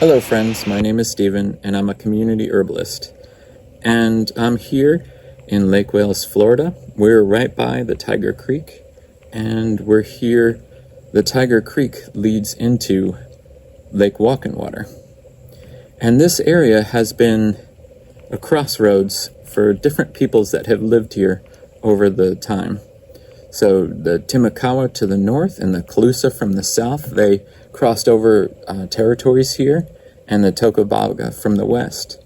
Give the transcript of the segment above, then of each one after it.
Hello friends, my name is Stephen and I'm a community herbalist. And I'm here in Lake Wales, Florida. We're right by the Tiger Creek and we're here. The Tiger Creek leads into Lake Walking Water. And this area has been a crossroads for different peoples that have lived here over the time. So the Timucua to the north and the Calusa from the south, they crossed over territories here, and the Tocobaga from the west.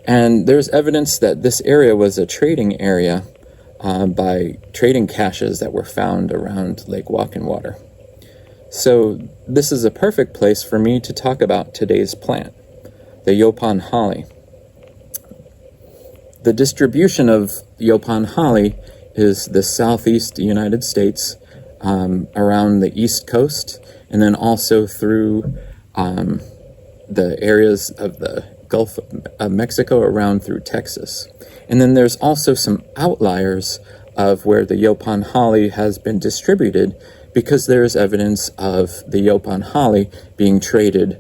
And there's evidence that this area was a trading area by trading caches that were found around Lake Walking Water. So this is a perfect place for me to talk about today's plant, the Yaupon holly. The distribution of Yaupon holly is the southeast United States, around the east coast, and then also through the areas of the Gulf of Mexico around through Texas. And then there's also some outliers of where the Yaupon holly has been distributed, because there is evidence of the Yaupon holly being traded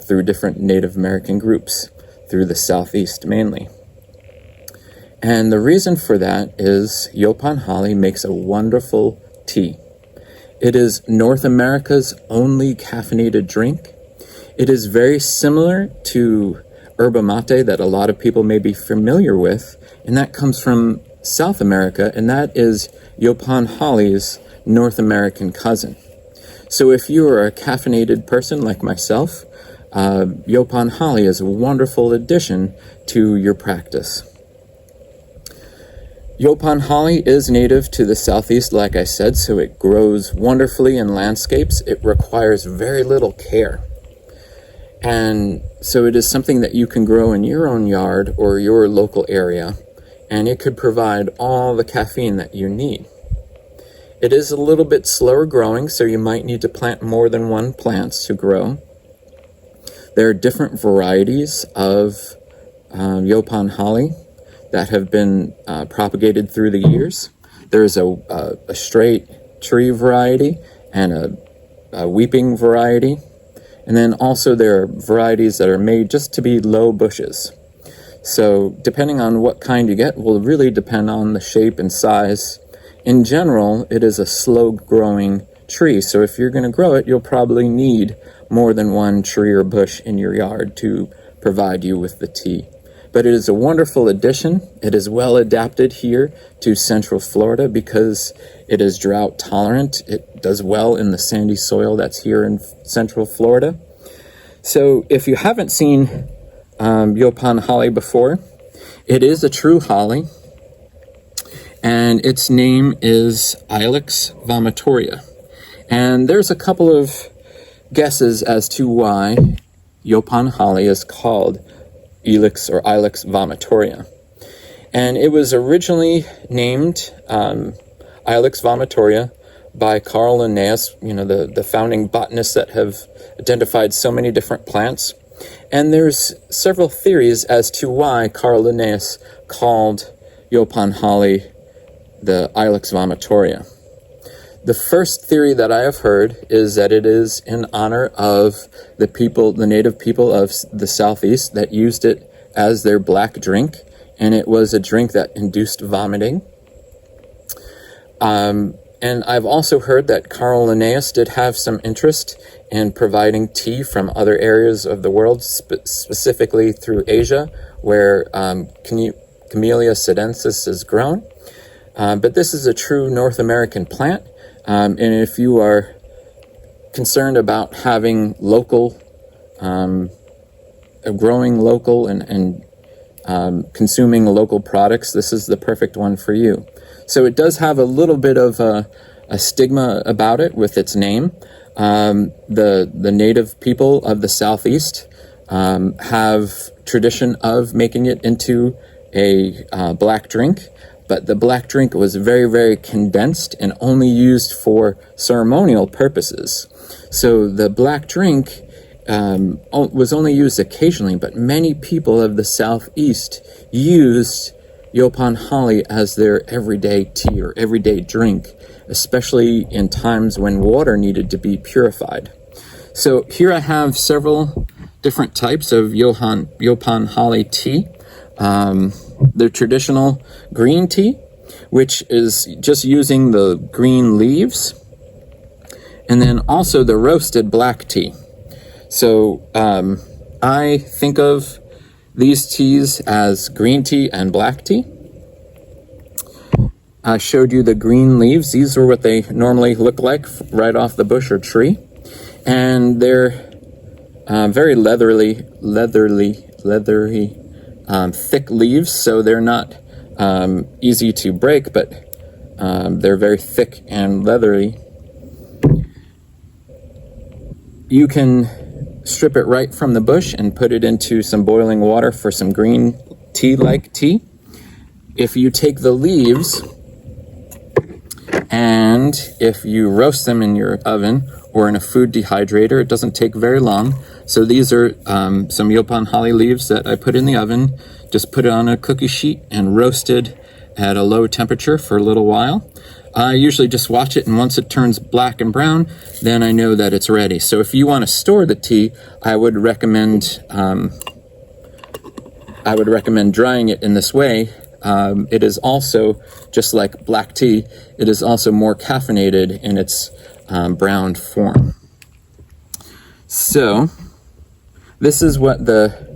through different Native American groups through the southeast mainly. And the reason for that is Yaupon holly makes a wonderful tea. It is North America's only caffeinated drink. It is very similar to yerba mate that a lot of people may be familiar with, and that comes from South America, and that is Yaupon holly's North American cousin. So if you are a caffeinated person like myself, Yaupon holly is a wonderful addition to your practice. Yaupon holly is native to the southeast, like I said, so it grows wonderfully in landscapes. It requires very little care. And so it is something that you can grow in your own yard or your local area, and it could provide all the caffeine that you need. It is a little bit slower growing, so you might need to plant more than one plant to grow. There are different varieties of Yaupon holly that have been propagated through the years. There's a straight tree variety and a weeping variety. And then also there are varieties that are made just to be low bushes. So depending on what kind you get will really depend on the shape and size. In general, it is a slow growing tree. So if you're going to grow it, you'll probably need more than one tree or bush in your yard to provide you with the tea. But it is a wonderful addition. It is well adapted here to Central Florida because it is drought tolerant. It does well in the sandy soil that's here in Central Florida. So if you haven't seen Yaupon holly before, it is a true holly, and its name is Ilex vomitoria. And there's a couple of guesses as to why Yaupon holly is called Ilex or Ilex vomitoria. And it was originally named Ilex vomitoria by Carl Linnaeus, the founding botanists that have identified so many different plants. And there's several theories as to why Carl Linnaeus called Yaupon holly the Ilex vomitoria. The first theory that I have heard is that it is in honor of the native people of the southeast that used it as their black drink, and it was a drink that induced vomiting. And I've also heard that Carl Linnaeus did have some interest in providing tea from other areas of the world, specifically through Asia, where Camellia sinensis is grown. But this is a true North American plant. And if you are concerned about having local, growing local and consuming local products, this is the perfect one for you. So it does have a little bit of a stigma about it with its name. The native people of the southeast have tradition of making it into a black drink. But the black drink was very, very condensed and only used for ceremonial purposes. So the black drink was only used occasionally, but many people of the southeast used Yaupon holly as their everyday tea or everyday drink, especially in times when water needed to be purified. So here I have several different types of Yaupon holly tea. The traditional green tea, which is just using the green leaves, and then also the roasted black tea. So I think of these teas as green tea and black tea. I showed you the green leaves. These are what they normally look like right off the bush or tree. And they're very leathery, thick leaves. So they're not easy to break, but they're very thick and leathery. You can strip it right from the bush and put it into some boiling water for some green tea-like tea. If you take the leaves and if you roast them in your oven or in a food dehydrator, it doesn't take very long. So these are some Yaupon holly leaves that I put in the oven. Just put it on a cookie sheet and roasted at a low temperature for a little while. I usually just watch it, and once it turns black and brown, then I know that it's ready. So if you want to store the tea, I would recommend drying it in this way. It is also, just like black tea, it is also more caffeinated in its browned form. So this is what the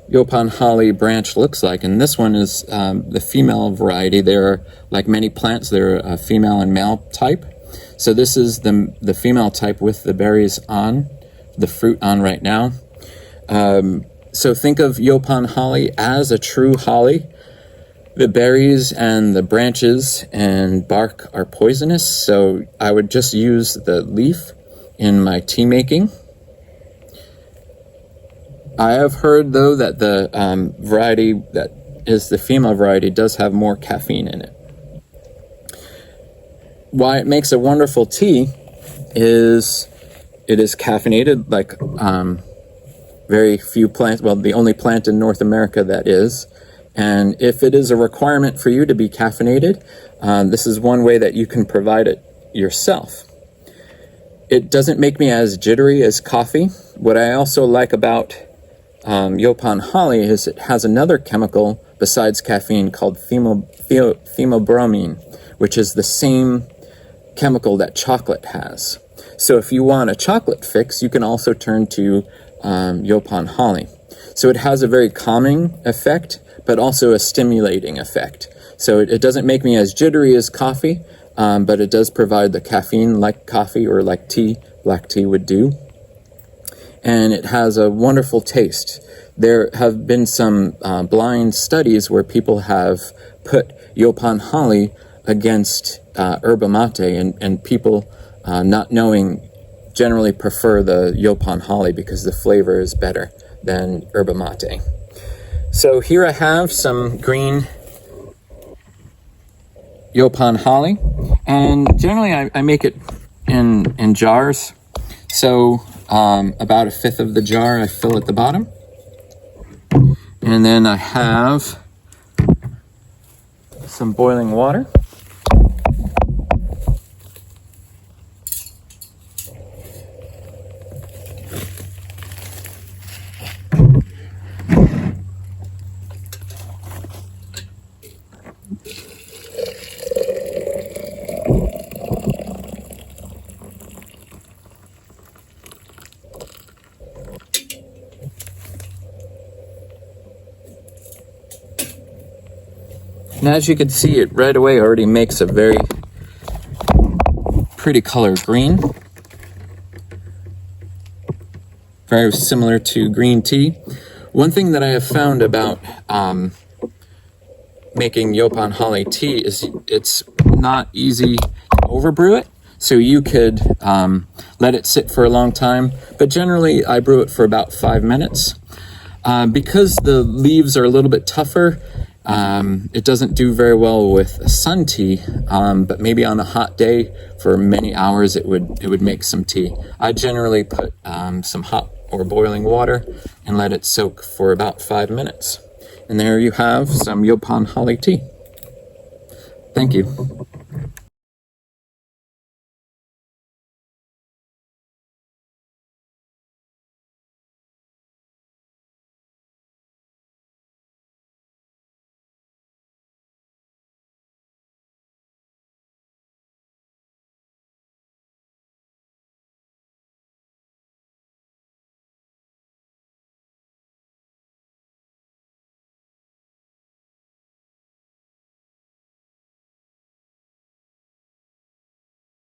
Yaupon holly branch looks like, and this one is the female variety. There are, like many plants, there are a female and male type. So this is the female type with the berries on, the fruit on right now. So think of Yaupon holly as a true holly. The berries and the branches and bark are poisonous, so I would just use the leaf in my tea making. I have heard, though, that the variety that is the female variety does have more caffeine in it. Why it makes a wonderful tea is it is caffeinated, like very few plants, well, the only plant in North America that is. And if it is a requirement for you to be caffeinated, this is one way that you can provide it yourself. It doesn't make me as jittery as coffee. What I also like about Yaupon holly is it has another chemical besides caffeine called theobromine, which is the same chemical that chocolate has. So if you want a chocolate fix, you can also turn to Yaupon holly. So it has a very calming effect, but also a stimulating effect. So it doesn't make me as jittery as coffee, but it does provide the caffeine like coffee or like tea, black tea would do. And it has a wonderful taste. There have been some blind studies where people have put Yaupon holly against yerba mate, and people not knowing generally prefer the Yaupon holly because the flavor is better than yerba mate. So here I have some green Yaupon holly, and generally I make it in jars. So about a fifth of the jar I fill at the bottom, and then I have some boiling water. And as you can see, it right away already makes a very pretty color green. Very similar to green tea. One thing that I have found about making Yaupon holly tea is it's not easy to overbrew it. So you could let it sit for a long time, but generally I brew it for about 5 minutes. Because the leaves are a little bit tougher, it doesn't do very well with sun tea, but maybe on a hot day for many hours it would make some tea. I generally put some hot or boiling water and let it soak for about 5 minutes. And there you have some Yaupon holly tea. Thank you.